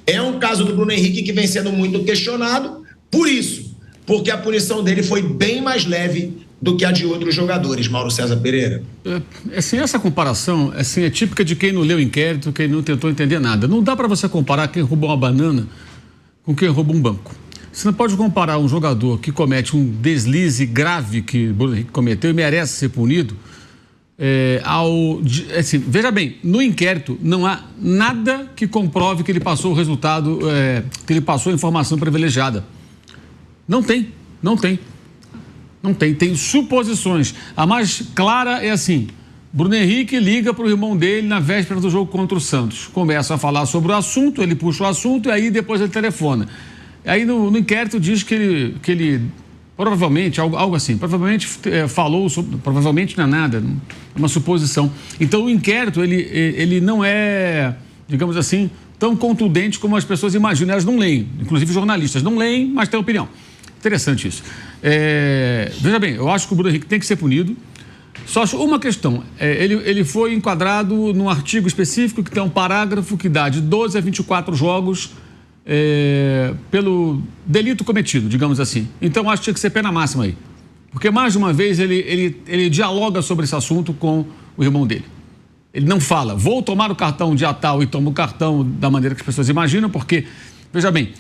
É um caso do Bruno Henrique que vem sendo muito questionado por isso, porque a punição dele foi bem mais leve do que a de outros jogadores, Mauro César Pereira. Assim, essa comparação assim, é típica de quem não leu o inquérito, quem não tentou entender nada. Não dá para você comparar quem roubou uma banana com quem rouba um banco. Você não pode comparar um jogador que comete um deslize grave que o Bruno Henrique cometeu e merece ser punido assim, veja bem, no inquérito não há nada que comprove que ele passou o resultado, que ele passou a informação privilegiada. Não tem. Tem suposições. A mais clara é assim: Bruno Henrique liga para o irmão dele na véspera do jogo contra o Santos. Começa a falar sobre o assunto, ele puxa o assunto e aí depois ele telefona. Aí no inquérito diz que ele provavelmente, algo assim, provavelmente falou sobre, provavelmente não é nada, é uma suposição. Então o inquérito, ele não é, digamos assim, tão contundente como as pessoas imaginam. Elas não leem, inclusive jornalistas não leem, mas têm opinião. Interessante isso. Veja bem, eu acho que o Bruno Henrique tem que ser punido. Só acho uma questão. Ele foi enquadrado num artigo específico que tem um parágrafo que dá de 12 a 24 jogos pelo delito cometido, digamos assim. Então, acho que tinha que ser pena máxima aí. Porque, mais de uma vez, ele dialoga sobre esse assunto com o irmão dele. Ele não fala, vou tomar o cartão dia tal e tomo o cartão da maneira que as pessoas imaginam, porque, veja bem,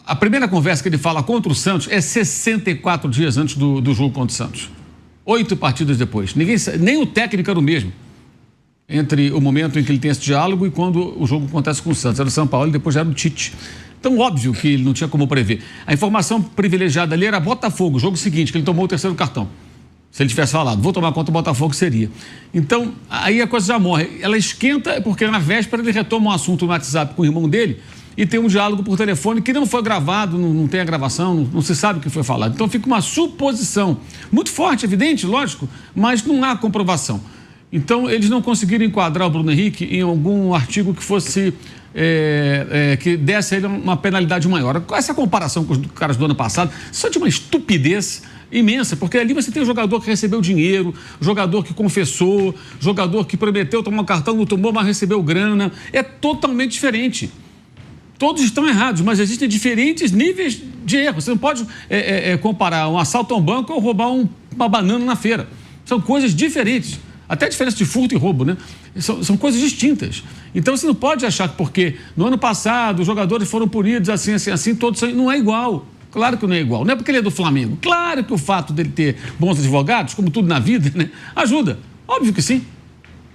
a primeira conversa que ele fala contra o Santos é 64 dias antes do jogo contra o Santos. 8 partidas depois. Nem o técnico era o mesmo entre o momento em que ele tem esse diálogo e quando o jogo acontece com o Santos. Era o São Paulo e depois já era o Tite. Então, óbvio que ele não tinha como prever. A informação privilegiada ali era Botafogo, o jogo seguinte, que ele tomou o terceiro cartão. Se ele tivesse falado, vou tomar conta do Botafogo, seria. Então, aí a coisa já morre. Ela esquenta porque na véspera ele retoma um assunto no WhatsApp com o irmão dele e tem um diálogo por telefone que não foi gravado, não tem a gravação, não se sabe o que foi falado. Então fica uma suposição muito forte, evidente, lógico, mas não há comprovação. Então eles não conseguiram enquadrar o Bruno Henrique em algum artigo que fosse, que desse a ele uma penalidade maior. Essa comparação com os caras do ano passado, isso é de uma estupidez imensa, porque ali você tem o jogador que recebeu dinheiro, jogador que confessou, jogador que prometeu tomar um cartão, não tomou, mas recebeu grana. É totalmente diferente. Todos estão errados, mas existem diferentes níveis de erro. Você não pode comparar um assalto a um banco ou roubar uma banana na feira. São coisas diferentes. Até a diferença de furto e roubo, né? São coisas distintas. Então você não pode achar que porque no ano passado os jogadores foram punidos assim, todos. Não é igual. Claro que não é igual. Não é porque ele é do Flamengo. Claro que o fato dele ter bons advogados, como tudo na vida, né, ajuda. Óbvio que sim.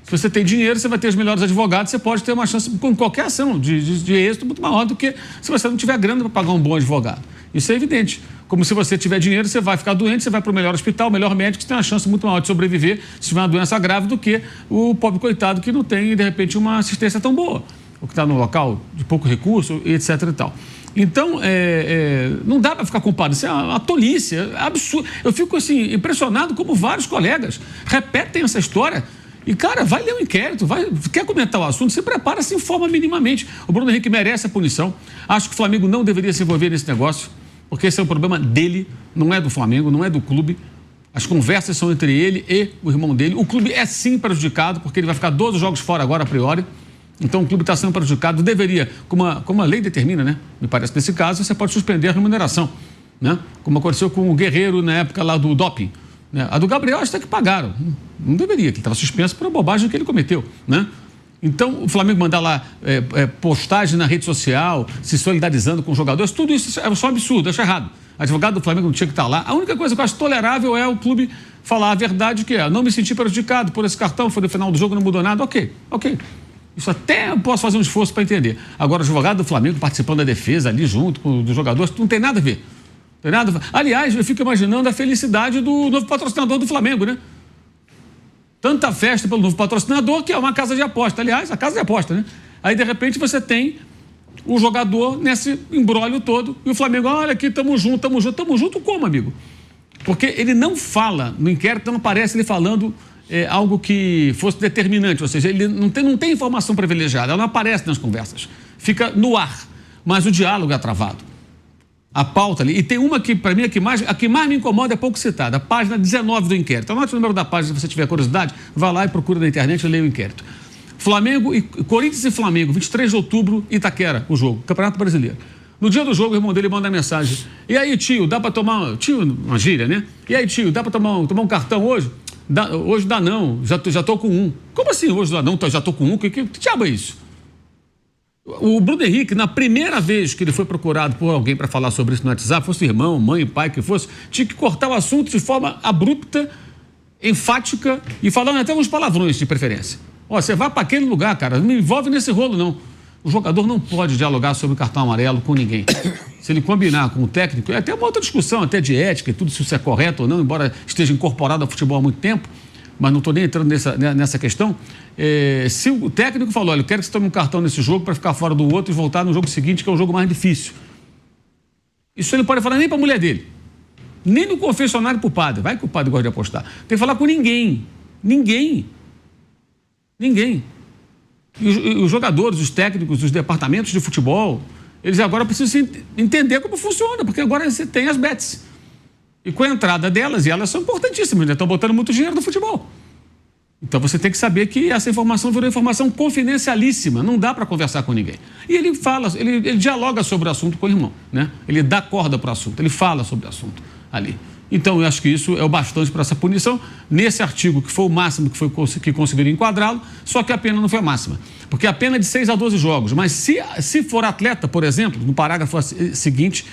Se você tem dinheiro, você vai ter os melhores advogados, você pode ter uma chance com qualquer ação de êxito muito maior do que se você não tiver grana para pagar um bom advogado. Isso é evidente. Como se você tiver dinheiro, você vai ficar doente, você vai para o melhor hospital, o melhor médico, você tem uma chance muito maior de sobreviver se tiver uma doença grave do que o pobre coitado que não tem, de repente, uma assistência tão boa. Ou que está no local de pouco recurso, etc. e tal. Então, não dá para ficar comparando. Isso é uma tolice, é absurdo. Eu fico assim, impressionado como vários colegas repetem essa história. E, cara, vai ler o inquérito, quer comentar o assunto, se prepara, se informa minimamente. O Bruno Henrique merece a punição. Acho que o Flamengo não deveria se envolver nesse negócio, porque esse é um problema dele, não é do Flamengo, não é do clube. As conversas são entre ele e o irmão dele. O clube é sim prejudicado, porque ele vai ficar 12 jogos fora agora, a priori. Então o clube está sendo prejudicado. Deveria, como a lei determina, né? Me parece, nesse caso, você pode suspender a remuneração, né? Como aconteceu com o Guerreiro na época lá do doping. A do Gabriel acho que pagaram. Não deveria, que ele estava suspenso por uma bobagem que ele cometeu, né? Então, o Flamengo mandar lá postagem na rede social, se solidarizando com os jogadores, tudo isso é só absurdo, acho errado. Advogado do Flamengo não tinha que estar lá. A única coisa que eu acho tolerável é o clube falar a verdade, que não me senti prejudicado por esse cartão, foi no final do jogo, não mudou nada. Ok. Isso até eu posso fazer um esforço para entender. Agora, o advogado do Flamengo participando da defesa ali junto com os jogadores, não tem nada a ver. Aliás, eu fico imaginando a felicidade do novo patrocinador do Flamengo, né? Tanta festa pelo novo patrocinador, que é uma casa de aposta. Aliás, a casa de aposta, né? Aí, de repente, você tem o jogador nesse imbróglio todo e o Flamengo, olha aqui, tamo junto. Tamo junto como, amigo? Porque ele não fala, no inquérito não aparece ele falando algo que fosse determinante, ou seja, ele não tem informação privilegiada, ela não aparece nas conversas. Fica no ar, mas o diálogo é travado. A pauta ali, e tem uma que, para mim, a que mais me incomoda é pouco citada, a página 19 do inquérito. Anote o número da página, se você tiver curiosidade, vá lá e procura na internet e leia o inquérito. Corinthians e Flamengo, 23 de outubro, Itaquera, o jogo, Campeonato Brasileiro. No dia do jogo, o irmão dele manda mensagem. E aí, tio, dá pra tomar... Tio, uma gíria, né? E aí, tio, dá pra tomar um cartão hoje? Hoje dá não, já tô com um. Como assim hoje dá não, já tô com um? Que diabo é isso? O Bruno Henrique, na primeira vez que ele foi procurado por alguém para falar sobre isso no WhatsApp, fosse irmão, mãe, pai, que fosse, tinha que cortar o assunto de forma abrupta, enfática e falando até uns palavrões de preferência. Ó, você vai para aquele lugar, cara, não me envolve nesse rolo, não. O jogador não pode dialogar sobre o cartão amarelo com ninguém. Se ele combinar com o técnico, é até uma outra discussão, até de ética e tudo, se isso é correto ou não, embora esteja incorporado ao futebol há muito tempo, mas não estou nem entrando nessa questão. Se o técnico falou, olha, eu quero que você tome um cartão nesse jogo para ficar fora do outro e voltar no jogo seguinte, que é o jogo mais difícil. Isso ele não pode falar nem para a mulher dele, nem no confessionário para o padre. Vai que o padre gosta de apostar. Tem que falar com ninguém. Ninguém. E os jogadores, os técnicos, os departamentos de futebol, eles agora precisam entender como funciona, porque agora você tem as bets. E com a entrada delas, e elas são importantíssimas, né? Estão botando muito dinheiro no futebol. Então você tem que saber que essa informação virou informação confidencialíssima, não dá para conversar com ninguém. E ele fala, ele dialoga sobre o assunto com o irmão, né? Ele dá corda para o assunto, ele fala sobre o assunto ali. Então eu acho que isso é o bastante para essa punição. Nesse artigo, que foi o máximo que conseguiram enquadrá-lo, só que a pena não foi a máxima. Porque a pena é de 6 a 12 jogos. Mas se for atleta, por exemplo, no parágrafo seguinte,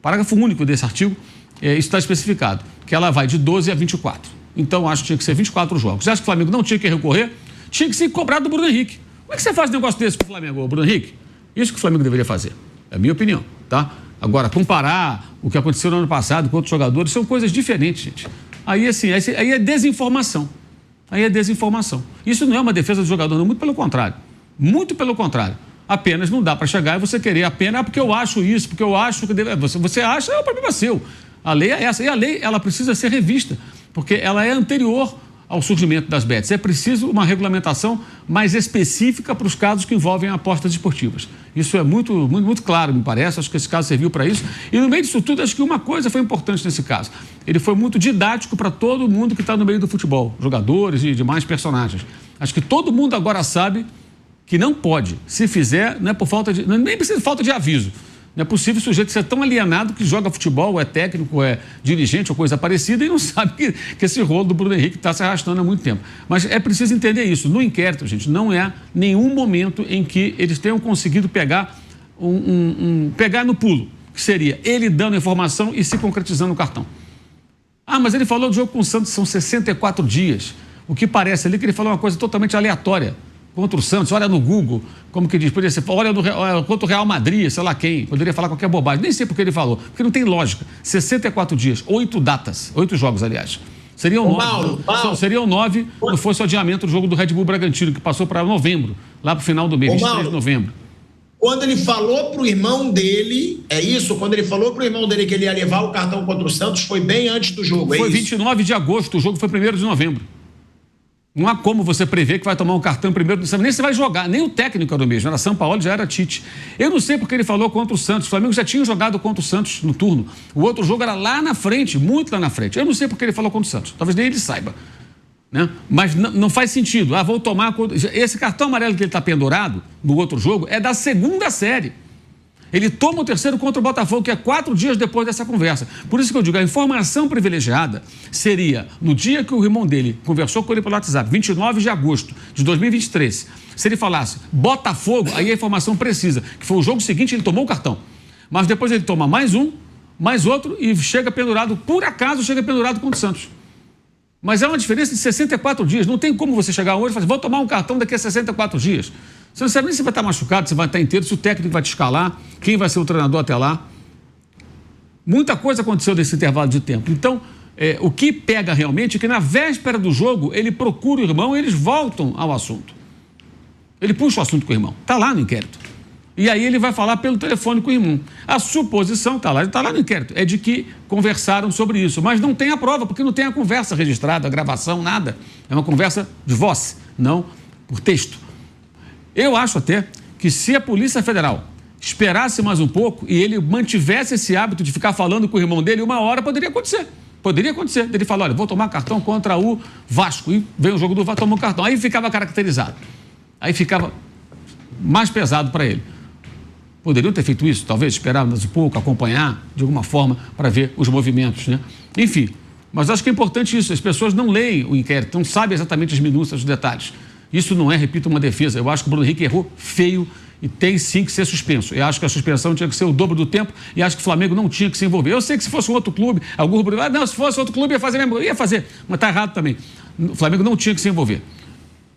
parágrafo único desse artigo, isso está especificado, que ela vai de 12 a 24. Então, acho que tinha que ser 24 jogos. Você acha que o Flamengo não tinha que recorrer? Tinha que se cobrar do Bruno Henrique. Como é que você faz um negócio desse com o Flamengo, Bruno Henrique? Isso que o Flamengo deveria fazer. É a minha opinião, tá? Agora, comparar o que aconteceu no ano passado com outros jogadores são coisas diferentes, gente. Aí, assim, aí é desinformação. Isso não é uma defesa do jogador, não, muito pelo contrário. Muito pelo contrário. Apenas não dá para chegar e você querer apenas, porque eu acho isso, porque eu acho que deve... Você acha, é o problema seu. A lei é essa. E a lei, ela precisa ser revista, porque ela é anterior ao surgimento das bets. É preciso uma regulamentação mais específica para os casos que envolvem apostas esportivas. Isso é muito claro, me parece. Acho que esse caso serviu para isso. E no meio disso tudo, acho que uma coisa foi importante nesse caso. Ele foi muito didático para todo mundo que está no meio do futebol, jogadores e demais personagens. Acho que todo mundo agora sabe que não pode. Se fizer, não é por falta de... nem precisa de falta de aviso. Não é possível o sujeito ser tão alienado que joga futebol, é técnico, é dirigente ou coisa parecida e não sabe que esse rolo do Bruno Henrique está se arrastando há muito tempo. Mas é preciso entender isso. No inquérito, gente, não é nenhum momento em que eles tenham conseguido pegar pegar no pulo, que seria ele dando informação e se concretizando no cartão. Ah, mas ele falou do jogo com o Santos, são 64 dias. O que parece ali que ele falou uma coisa totalmente aleatória. Contra o Santos, olha no Google, como que diz, poderia ser, olha contra o Real Madrid, sei lá quem, poderia falar qualquer bobagem, nem sei porque ele falou, porque não tem lógica. 64 dias, 8 datas, 8 jogos, aliás. Seriam 9, seriam 9, não fosse o adiamento do jogo do Red Bull Bragantino, que passou para novembro, lá para o final do mês, 23 de novembro. Quando ele falou pro irmão dele, é isso? Quando ele falou pro irmão dele que ele ia levar o cartão contra o Santos, foi bem antes do jogo, é isso? Foi 29 de agosto, o jogo foi 1º de novembro. Não há como você prever que vai tomar um cartão primeiro, nem você vai jogar, nem o técnico era o mesmo, era Sampaoli, já era Tite. Eu não sei porque ele falou contra o Santos, o Flamengo já tinha jogado contra o Santos no turno, o outro jogo era lá na frente, muito lá na frente. Eu não sei porque ele falou contra o Santos, talvez nem ele saiba, né? Mas não faz sentido, vou tomar... Esse cartão amarelo que ele está pendurado no outro jogo é da 2ª série. Ele toma o 3º contra o Botafogo, que é 4 dias depois dessa conversa. Por isso que eu digo, a informação privilegiada seria, no dia que o irmão dele conversou com ele pelo WhatsApp, 29 de agosto de 2023, se ele falasse Botafogo, aí a informação precisa, que foi o jogo seguinte, ele tomou o cartão. Mas depois ele toma mais um, mais outro e chega pendurado, por acaso chega pendurado contra o Santos. Mas é uma diferença de 64 dias. Não tem como você chegar hoje e falar, vou tomar um cartão daqui a 64 dias. Você não sabe nem se vai estar machucado, se vai estar inteiro, se o técnico vai te escalar, quem vai ser o treinador até lá. Muita coisa aconteceu nesse intervalo de tempo. Então, o que pega realmente é que na véspera do jogo, ele procura o irmão e eles voltam ao assunto. Ele puxa o assunto com o irmão. Está lá no inquérito. E aí ele vai falar pelo telefone com o irmão. A suposição, está lá no inquérito, é de que conversaram sobre isso. Mas não tem a prova, porque não tem a conversa registrada, a gravação, nada. É uma conversa de voz, não por texto. Eu acho até que se a Polícia Federal esperasse mais um pouco e ele mantivesse esse hábito de ficar falando com o irmão dele, uma hora poderia acontecer. Poderia acontecer. Ele fala, olha, vou tomar cartão contra o Vasco. E vem o jogo do Vasco, toma um cartão. Aí ficava caracterizado. Aí ficava mais pesado para ele. Poderiam ter feito isso, talvez, esperar mais um pouco, acompanhar de alguma forma para ver os movimentos, né? Enfim, mas acho que é importante isso. As pessoas não leem o inquérito, não sabem exatamente as minúcias, os detalhes. Isso não é, repito, uma defesa. Eu acho que o Bruno Henrique errou feio e tem sim que ser suspenso. Eu acho que a suspensão tinha que ser o dobro do tempo e acho que o Flamengo não tinha que se envolver. Eu sei que se fosse um outro clube, algum rubro, não, se fosse outro clube ia fazer mesmo, ia fazer, mas está errado também. O Flamengo não tinha que se envolver.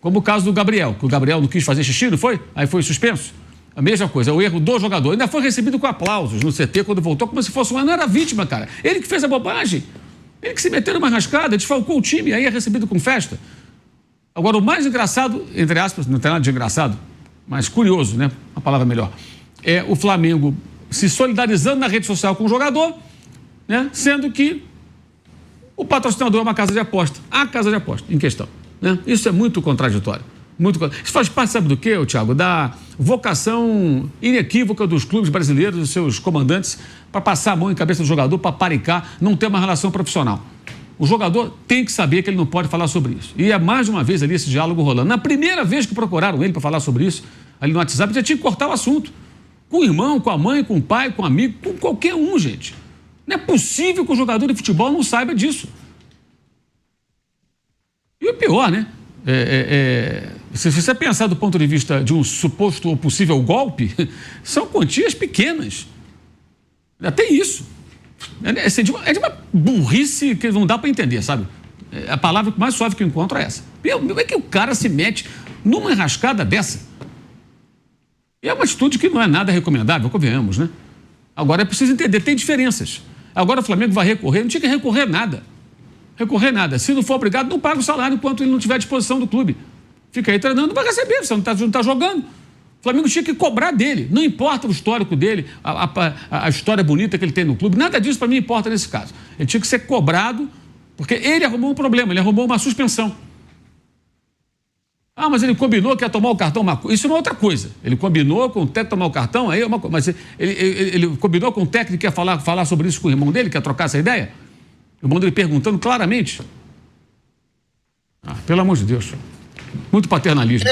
Como o caso do Gabriel, que o Gabriel não quis fazer xixi, não foi? Aí foi suspenso. A mesma coisa, o erro do jogador. Ainda foi recebido com aplausos no CT quando voltou, como se fosse não era vítima, cara. Ele que fez a bobagem. Ele que se meteu numa rascada, desfalcou o time, aí é recebido com festa. Agora, o mais engraçado, entre aspas, não tem nada de engraçado, mas curioso, né? A palavra melhor. É o Flamengo se solidarizando na rede social com o jogador, né? Sendo que o patrocinador é uma casa de aposta. A casa de aposta em questão. Né? Isso é muito contraditório. Isso faz parte, sabe do quê, Thiago? Da vocação inequívoca dos clubes brasileiros, dos seus comandantes, para passar a mão em cabeça do jogador, para paricar, não ter uma relação profissional. O jogador tem que saber que ele não pode falar sobre isso. E é mais de uma vez ali esse diálogo rolando. Na primeira vez que procuraram ele para falar sobre isso, ali no WhatsApp, já tinha que cortar o assunto. Com o irmão, com a mãe, com o pai, com o amigo, com qualquer um, gente. Não é possível que o jogador de futebol não saiba disso. E o pior, né? Se você pensar do ponto de vista de um suposto ou possível golpe, são quantias pequenas. Até isso. É de uma burrice que não dá para entender, sabe? A palavra mais suave que eu encontro é essa. Como é que o cara se mete numa enrascada dessa? E é uma atitude que não é nada recomendável, convenhamos, né? Agora é preciso entender, tem diferenças. Agora o Flamengo vai recorrer, não tinha que recorrer nada. Se não for obrigado, não paga o salário enquanto ele não tiver à disposição do clube. Fica aí treinando, não vai receber, você não está jogando. O Flamengo tinha que cobrar dele, não importa o histórico dele, a história bonita que ele tem no clube, nada disso para mim importa nesse caso. Ele tinha que ser cobrado, porque ele arrumou um problema, ele arrumou uma suspensão. Ah, mas ele combinou que ia tomar o cartão, isso é uma outra coisa. Ele combinou com o técnico tomar o cartão, aí é uma coisa, mas ele combinou com o técnico que ia falar sobre isso com o irmão dele, que ia trocar essa ideia? O irmão dele perguntando claramente. Pelo amor de Deus. Muito paternalismo.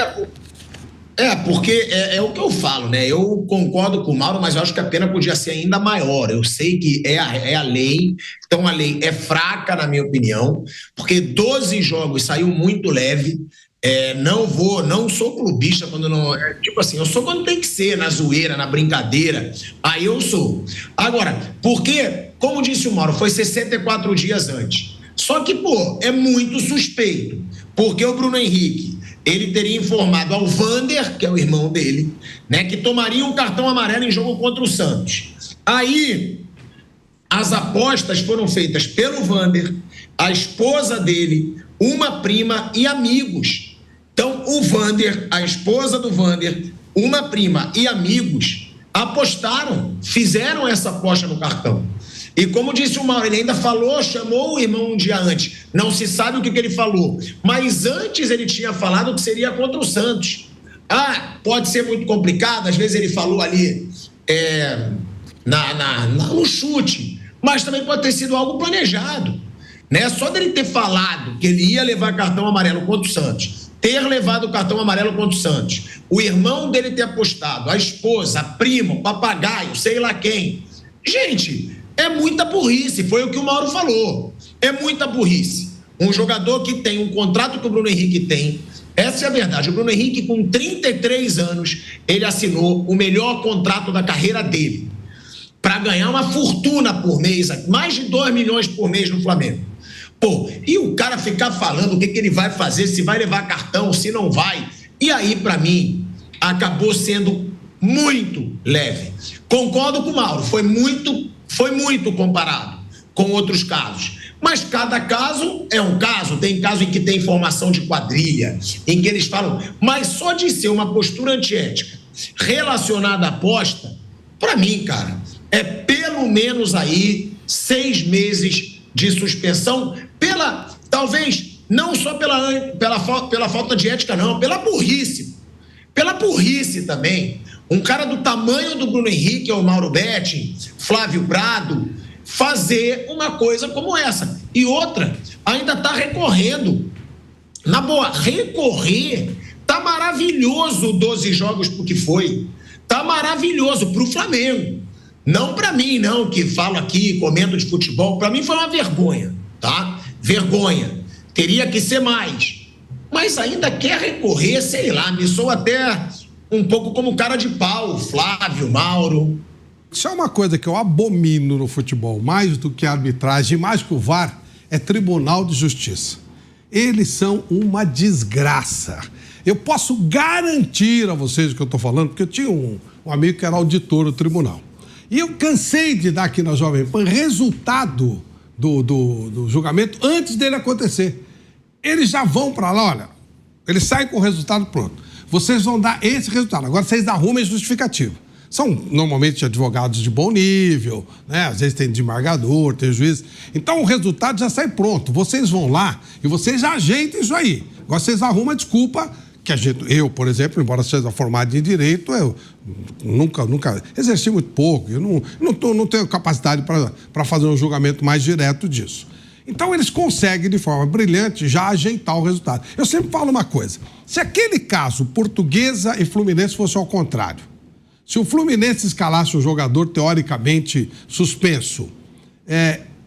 Porque é o que eu falo, né? Eu concordo com o Mauro, mas eu acho que a pena podia ser ainda maior. Eu sei que é a lei, então a lei é fraca, na minha opinião, porque 12 jogos saiu muito leve. Não sou clubista quando não. Tipo assim, eu sou quando tem que ser, na zoeira, na brincadeira. Aí eu sou. Agora, porque, como disse o Mauro, foi 64 dias antes. Só que, é muito suspeito. Porque o Bruno Henrique, ele teria informado ao Vander, que é o irmão dele, né, que tomaria um cartão amarelo em jogo contra o Santos. Aí, as apostas foram feitas pelo Vander, a esposa dele, uma prima e amigos. Então, o Vander, a esposa do Vander, uma prima e amigos apostaram, fizeram essa aposta no cartão. E como disse o Mauro, ele ainda chamou o irmão um dia antes. Não se sabe o que ele falou. Mas antes ele tinha falado que seria contra o Santos. Pode ser muito complicado, às vezes ele falou ali no chute, mas também pode ter sido algo planejado. Né? Só dele ter falado que ele ia levar cartão amarelo contra o Santos, ter levado o cartão amarelo contra o Santos, o irmão dele ter apostado, a esposa, a prima, o papagaio, sei lá quem. Gente, é muita burrice, foi o que o Mauro falou. É muita burrice. Um jogador que tem um contrato que o Bruno Henrique tem, essa é a verdade. O Bruno Henrique, com 33 anos, ele assinou o melhor contrato da carreira dele, para ganhar uma fortuna por mês, mais de 2 milhões por mês no Flamengo. E o cara ficar falando o que ele vai fazer, se vai levar cartão, se não vai. E aí, para mim, acabou sendo muito leve. Concordo com o Mauro, foi muito comparado com outros casos. Mas cada caso é um caso. Tem caso em que tem informação de quadrilha, em que eles falam. Mas só de ser uma postura antiética relacionada à aposta, para mim, cara, é pelo menos aí 6 meses de suspensão, talvez não só pela falta de ética, não, pela burrice também. Um cara do tamanho do Bruno Henrique, o Mauro Betti, Flávio Prado, fazer uma coisa como essa. E outra, ainda está recorrendo. Na boa, recorrer Tá maravilhoso 12 jogos porque foi. Tá maravilhoso para o Flamengo. Não para mim, não, que falo aqui, comento de futebol. Para mim foi uma vergonha, tá? Vergonha. Teria que ser mais. Mas ainda quer recorrer, sei lá, me sou até um pouco como cara de pau, Flávio, Mauro. Isso é uma coisa que eu abomino no futebol, mais do que a arbitragem, mais que o VAR, é Tribunal de Justiça. Eles são uma desgraça. Eu posso garantir a vocês o que eu estou falando, porque eu tinha um amigo que era auditor do tribunal. E eu cansei de dar aqui na Jovem Pan resultado do julgamento antes dele acontecer. Eles já vão para lá, olha, eles saem com o resultado pronto. Vocês vão dar esse resultado, agora vocês arrumem justificativa. São normalmente advogados de bom nível, né? Às vezes tem desembargador, tem juiz. Então o resultado já sai pronto. Vocês vão lá e vocês ajeitam isso aí. Agora vocês arrumam a desculpa que eu, por exemplo, embora seja formado em direito, eu nunca exerci muito pouco. Eu não tenho capacidade para fazer um julgamento mais direto disso. Então eles conseguem, de forma brilhante, já ajeitar o resultado. Eu sempre falo uma coisa. Se aquele caso, Portuguesa e Fluminense, fosse ao contrário, se o Fluminense escalasse um jogador teoricamente suspenso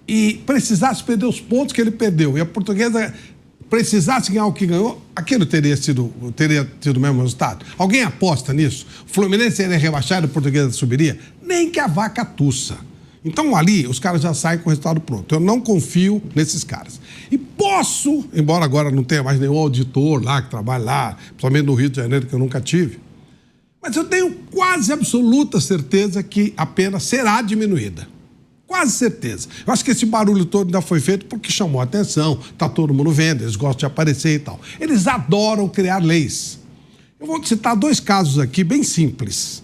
e precisasse perder os pontos que ele perdeu e a Portuguesa precisasse ganhar o que ganhou, aquilo teria tido o mesmo resultado. Alguém aposta nisso? O Fluminense seria rebaixado e a Portuguesa subiria? Nem que a vaca tussa. Então ali os caras já saem com o resultado pronto. Eu não confio nesses caras. E posso, embora agora não tenha mais nenhum auditor lá que trabalha lá, principalmente no Rio de Janeiro, que eu nunca tive, mas eu tenho quase absoluta certeza que a pena será diminuída. Quase certeza. Eu acho que esse barulho todo ainda foi feito porque chamou a atenção, tá todo mundo vendo, eles gostam de aparecer e tal. Eles adoram criar leis. Eu vou citar 2 casos aqui bem simples.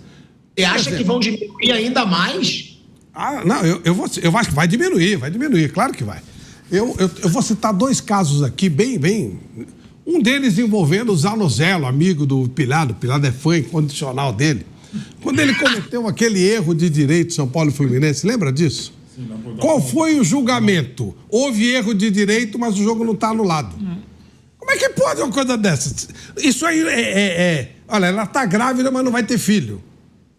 Você acha que vão diminuir ainda mais? Não, eu acho que vai diminuir, claro que vai. Eu vou citar 2 casos aqui bem... Um deles envolvendo o Zanozelo, amigo do Pilhado. O Pilhado é fã incondicional dele. Quando ele cometeu aquele erro de direito São Paulo e Fluminense, lembra disso? Sim, qual foi o julgamento? Houve erro de direito, mas o jogo não está anulado. Como é que pode uma coisa dessa? Isso aí olha, ela está grávida, mas não vai ter filho.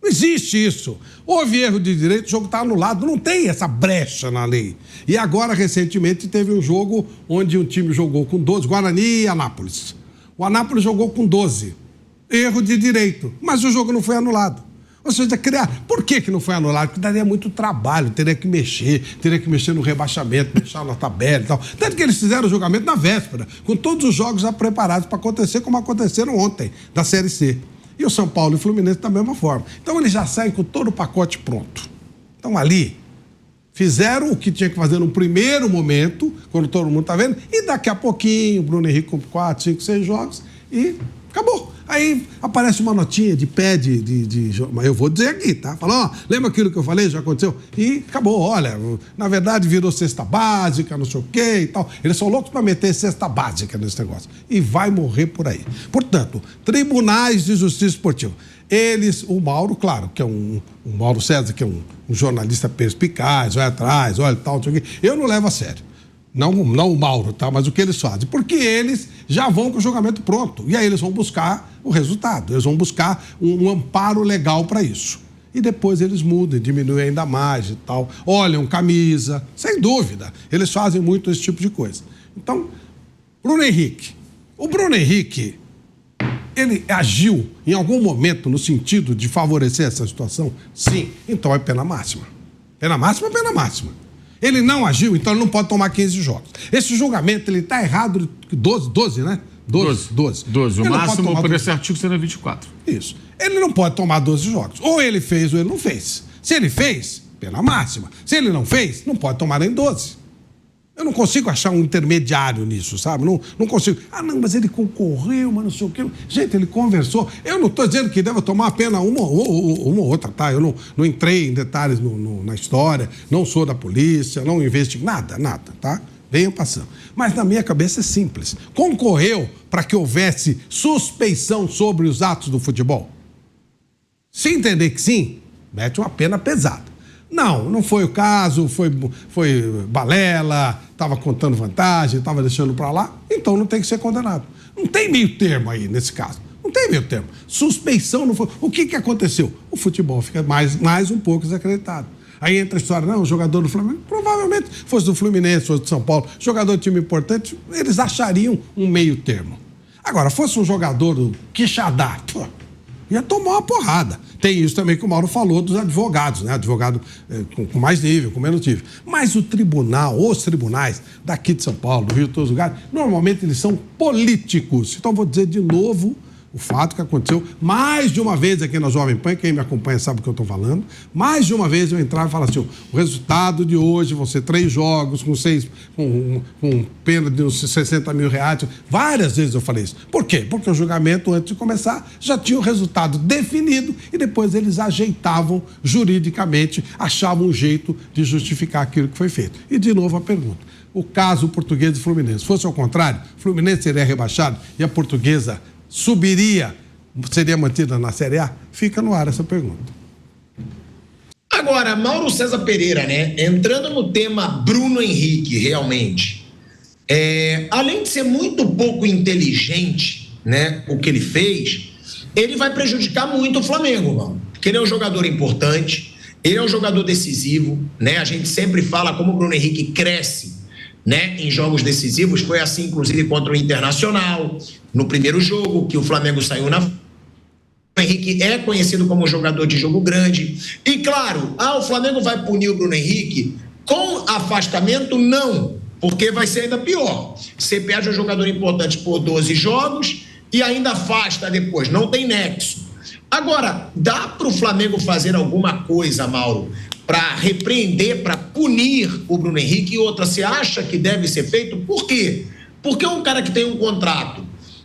Não existe isso. Houve erro de direito, o jogo está anulado. Não tem essa brecha na lei. E agora, recentemente, teve um jogo onde um time jogou com 12, Guarani e Anápolis. O Anápolis jogou com 12. Erro de direito. Mas o jogo não foi anulado. Ou seja, por que não foi anulado? Porque daria muito trabalho, teria que mexer no rebaixamento, mexer na tabela e tal. Tanto que eles fizeram o julgamento na véspera, com todos os jogos já preparados para acontecer, como aconteceram ontem, da Série C. E o São Paulo e o Fluminense da mesma forma. Então eles já saem com todo o pacote pronto. Então ali, fizeram o que tinha que fazer no primeiro momento, quando todo mundo está vendo, e daqui a pouquinho o Bruno Henrique com 4, 5, 6 jogos e acabou. Aí aparece uma notinha de pé mas eu vou dizer aqui, tá? Fala, lembra aquilo que eu falei, já aconteceu? E acabou, olha, na verdade virou cesta básica, não sei o quê e tal. Eles são loucos para meter cesta básica nesse negócio. E vai morrer por aí. Portanto, tribunais de justiça esportiva. Eles, o Mauro, claro, que é o Mauro César, que é um jornalista perspicaz, vai atrás, olha tal, não sei o quê. Eu não levo a sério. Não o Mauro, tá? Mas o que eles fazem? Porque eles já vão com o julgamento pronto. E aí eles vão buscar o resultado. Eles vão buscar um amparo legal para isso. E depois eles mudam, diminuem ainda mais e tal. Olham camisa, sem dúvida. Eles fazem muito esse tipo de coisa. Então, Bruno Henrique. O Bruno Henrique, ele agiu em algum momento no sentido de favorecer essa situação? Sim. Então é pena máxima. Pena máxima é pena máxima. Ele não agiu, então ele não pode tomar 15 jogos. Esse julgamento, ele está errado 12, né? 12. O máximo por esse artigo será 24. Isso. Ele não pode tomar 12 jogos. Ou ele fez ou ele não fez. Se ele fez, pena máxima. Se ele não fez, não pode tomar nem 12. Eu não consigo achar um intermediário nisso, sabe? Não consigo. Não, mas ele concorreu, mas não sei o quê. Gente, ele conversou. Eu não estou dizendo que deva tomar a pena uma ou outra, tá? Eu não entrei em detalhes na história, não sou da polícia, não investigo, nada, tá? Venham passando. Mas na minha cabeça é simples. Concorreu para que houvesse suspeição sobre os atos do futebol? Se entender que sim, mete uma pena pesada. Não foi o caso, foi balela, estava contando vantagem, estava deixando para lá, então não tem que ser condenado. Não tem meio termo aí nesse caso. Não tem meio termo. Suspeição não foi. O que aconteceu? O futebol fica mais um pouco desacreditado. Aí entra a história, não, o jogador do Flamengo, provavelmente fosse do Fluminense, fosse do São Paulo, jogador de time importante, eles achariam um meio termo. Agora, fosse um jogador do Quixadá, ia tomar uma porrada. Tem isso também que o Mauro falou dos advogados, né? Advogado com mais nível, com menos nível. Mas o tribunal, os tribunais daqui de São Paulo, do Rio, de todos os lugares, normalmente eles são políticos. Então, vou dizer de novo o fato que aconteceu mais de uma vez aqui na Jovem Pan, quem me acompanha sabe o que eu estou falando, mais de uma vez eu entrava e falava assim, o resultado de hoje vão ser 3 jogos com pena de uns 60 mil reais, várias vezes eu falei isso. Por quê? Porque o julgamento, antes de começar, já tinha o resultado definido e depois eles ajeitavam juridicamente, achavam um jeito de justificar aquilo que foi feito. E de novo a pergunta, o caso Portuguesa e Fluminense, fosse ao contrário, Fluminense seria rebaixado e a Portuguesa subiria, seria mantida na Série A? Fica no ar essa pergunta. Agora, Mauro César Pereira, né? Entrando no tema Bruno Henrique, realmente, além de ser muito pouco inteligente, né, o que ele fez, ele vai prejudicar muito o Flamengo, mano. Porque ele é um jogador importante, ele é um jogador decisivo, né? A gente sempre fala como o Bruno Henrique cresce, né, em jogos decisivos, foi assim inclusive contra o Internacional, no primeiro jogo que o Flamengo saiu na... O Henrique é conhecido como um jogador de jogo grande, e claro, o Flamengo vai punir o Bruno Henrique com afastamento? Não, porque vai ser ainda pior, você perde um jogador importante por 12 jogos e ainda afasta depois, não tem nexo. Agora, dá para o Flamengo fazer alguma coisa, Mauro, para repreender, para punir o Bruno Henrique? E outra, você acha que deve ser feito? Por quê? Porque é um cara que tem um contrato,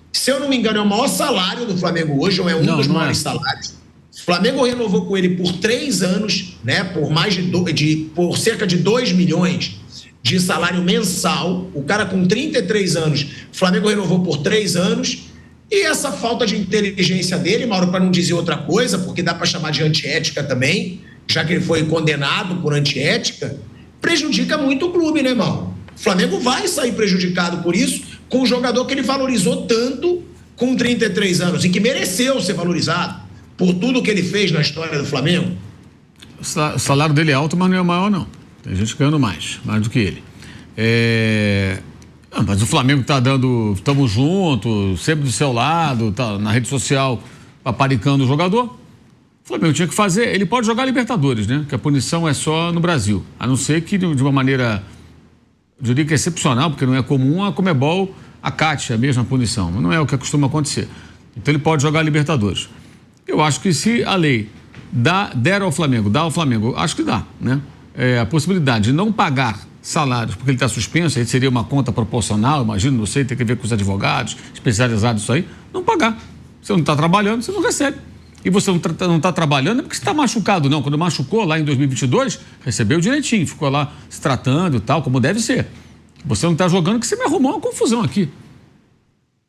se eu não me engano, é o maior salário do Flamengo hoje, ou é um dos maiores salários. O Flamengo renovou com ele por 3 anos, né, por cerca de 2 milhões de salário mensal. O cara com 33 anos, o Flamengo renovou por 3 anos. E essa falta de inteligência dele, Mauro, para não dizer outra coisa, porque dá para chamar de antiética também, já que ele foi condenado por antiética, prejudica muito o clube, né, Mauro? O Flamengo vai sair prejudicado por isso, com um jogador que ele valorizou tanto com 33 anos e que mereceu ser valorizado por tudo que ele fez na história do Flamengo. O salário dele é alto, mas não é o maior, não. Tem gente ganhando mais do que ele. Mas o Flamengo está dando, estamos juntos, sempre do seu lado, tá na rede social paparicando o jogador. O Flamengo tinha que fazer, ele pode jogar Libertadores, né? Que a punição é só no Brasil. A não ser que de uma maneira, eu diria que excepcional, porque não é comum, a Conmebol acate a mesma punição. Mas não é o que costuma acontecer. Então ele pode jogar Libertadores. Eu acho que se a lei dá ao Flamengo, acho que dá, né? A possibilidade de não pagar salários, porque ele está suspenso, aí seria uma conta proporcional, imagino, não sei, tem que ver com os advogados especializados nisso aí, não pagar. Você não está trabalhando, você não recebe. E você não está trabalhando é porque você está machucado, não. Quando machucou lá em 2022, recebeu direitinho, ficou lá se tratando e tal, como deve ser. Você não está jogando porque você me arrumou uma confusão aqui.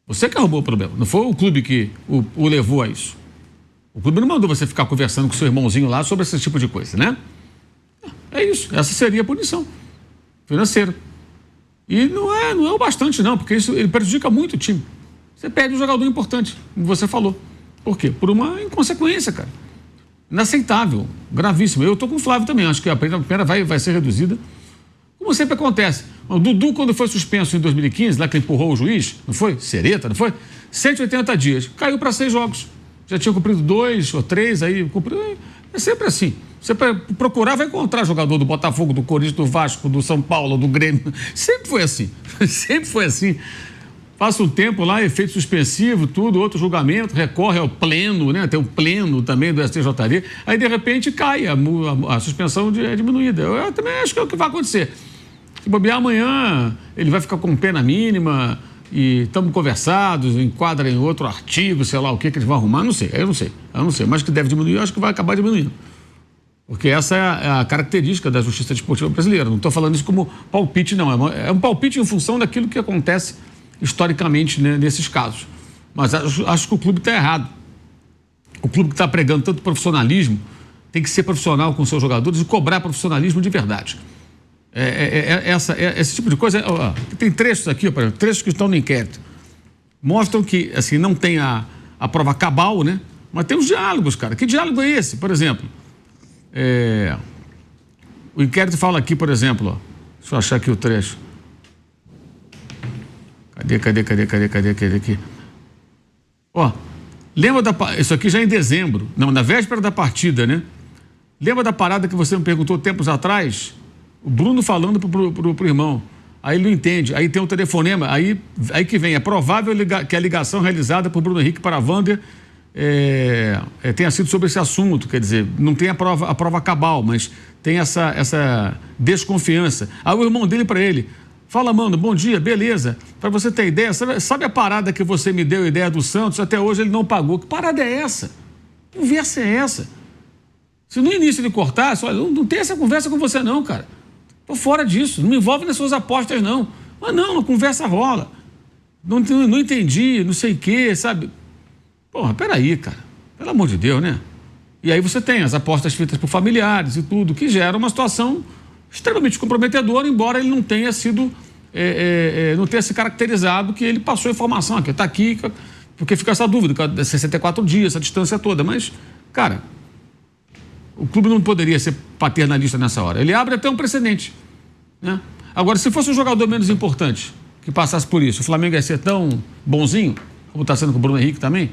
Você que arrumou o problema, não foi o clube que o levou a isso. O clube não mandou você ficar conversando com seu irmãozinho lá sobre esse tipo de coisa, né? É isso, essa seria a punição financeira. E não é o bastante, não, porque isso ele prejudica muito o time. Você perde um jogador importante, como você falou. Por quê? Por uma inconsequência, cara. Inaceitável, gravíssimo. Eu estou com o Flávio também, acho que a pena vai ser reduzida. Como sempre acontece. O Dudu, quando foi suspenso em 2015, lá que empurrou o juiz, não foi? Sereta, não foi? 180 dias. Caiu para 6 jogos. Já tinha cumprido 2 ou 3, aí cumpriu. É sempre assim. Você procurar, vai encontrar jogador do Botafogo, do Corinthians, do Vasco, do São Paulo, do Grêmio. Sempre foi assim. Sempre foi assim. Passa um tempo lá, efeito suspensivo, tudo, outro julgamento, recorre ao pleno, né? Tem o pleno também do STJD. Aí, de repente, cai, a suspensão é diminuída. Eu também acho que é o que vai acontecer. Se bobear amanhã, ele vai ficar com pena mínima e estamos conversados, enquadra em outro artigo, sei lá o que eles vão arrumar, eu não sei. Mas que deve diminuir, eu acho que vai acabar diminuindo. Porque essa é a característica da justiça desportiva brasileira. Não estou falando isso como palpite, não. É um palpite em função daquilo que acontece historicamente, né, nesses casos. Mas acho que o clube está errado. O clube que está pregando tanto profissionalismo tem que ser profissional com seus jogadores e cobrar profissionalismo de verdade. Esse tipo de coisa... Tem trechos aqui, trechos que estão no inquérito. Mostram que assim, não tem a a prova cabal, né? Mas tem os diálogos, cara. Que diálogo é esse? Por exemplo, o inquérito fala aqui, por exemplo, ó, deixa eu achar aqui o trecho. Cadê aqui? Ó, lembra isso aqui já em dezembro, não, na véspera da partida, né? Lembra da parada que você me perguntou tempos atrás? O Bruno falando pro irmão. Aí ele não entende. Aí tem um telefonema. Aí que vem. É provável que a ligação realizada por Bruno Henrique para a Wander tenha sido sobre esse assunto. Quer dizer, não tem a prova cabal, mas tem essa desconfiança. Aí o irmão dele para ele. Fala, mano, bom dia, beleza. Para você ter ideia, sabe a parada que você me deu, a ideia do Santos? Até hoje ele não pagou. Que parada é essa? Que conversa é essa? Se no início ele cortasse, olha, não tem essa conversa com você não, cara. Tô fora disso, não me envolve nas suas apostas não. Mas não, a conversa rola. Não entendi, não sei o quê, sabe? Porra, peraí, cara. Pelo amor de Deus, né? E aí você tem as apostas feitas por familiares e tudo, que gera uma situação extremamente comprometedora, embora ele não tenha sido, não tenha se caracterizado que ele passou a informação, que está aqui, porque fica essa dúvida, 64 dias, essa distância toda. Mas, cara, o clube não poderia ser paternalista nessa hora. Ele abre até um precedente, né? Agora, se fosse um jogador menos importante que passasse por isso, o Flamengo ia ser tão bonzinho, como está sendo com o Bruno Henrique também,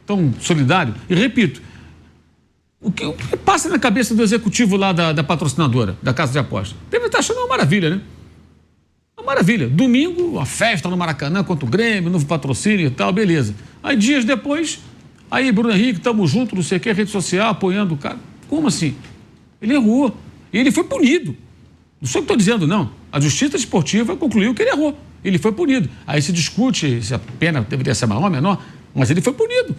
tão solidário. E repito, o que passa na cabeça do executivo lá da patrocinadora, da casa de aposta? Deve estar achando uma maravilha, né? Uma maravilha. Domingo, a festa no Maracanã contra o Grêmio, novo patrocínio e tal, beleza. Aí dias depois, aí Bruno Henrique, tamo junto, não sei o que, rede social, apoiando o cara. Como assim? Ele errou. E ele foi punido. Não sei o que estou dizendo, não. A Justiça Esportiva concluiu que ele errou. Ele foi punido. Aí se discute se a pena deveria ser maior ou menor, mas ele foi punido.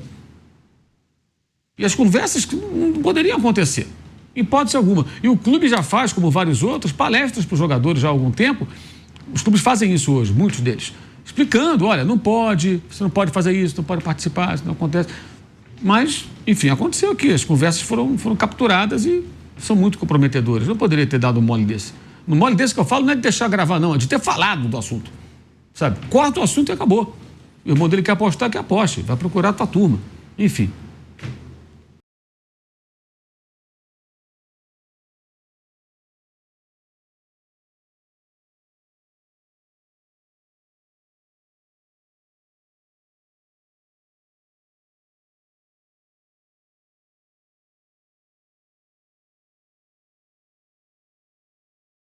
E as conversas não poderiam acontecer, em hipótese alguma. E o clube já faz, como vários outros, palestras para os jogadores já há algum tempo. Os clubes fazem isso hoje, muitos deles. Explicando, olha, não pode, você não pode fazer isso, não pode participar, isso não acontece. Mas, enfim, aconteceu aqui. As conversas foram capturadas e são muito comprometedoras. Não poderia ter dado um mole desse. No mole desse que eu falo não é de deixar gravar, não, é de ter falado do assunto. Sabe? Corta o assunto e acabou. O irmão dele quer apostar, que aposte. Vai procurar a tua turma. Enfim.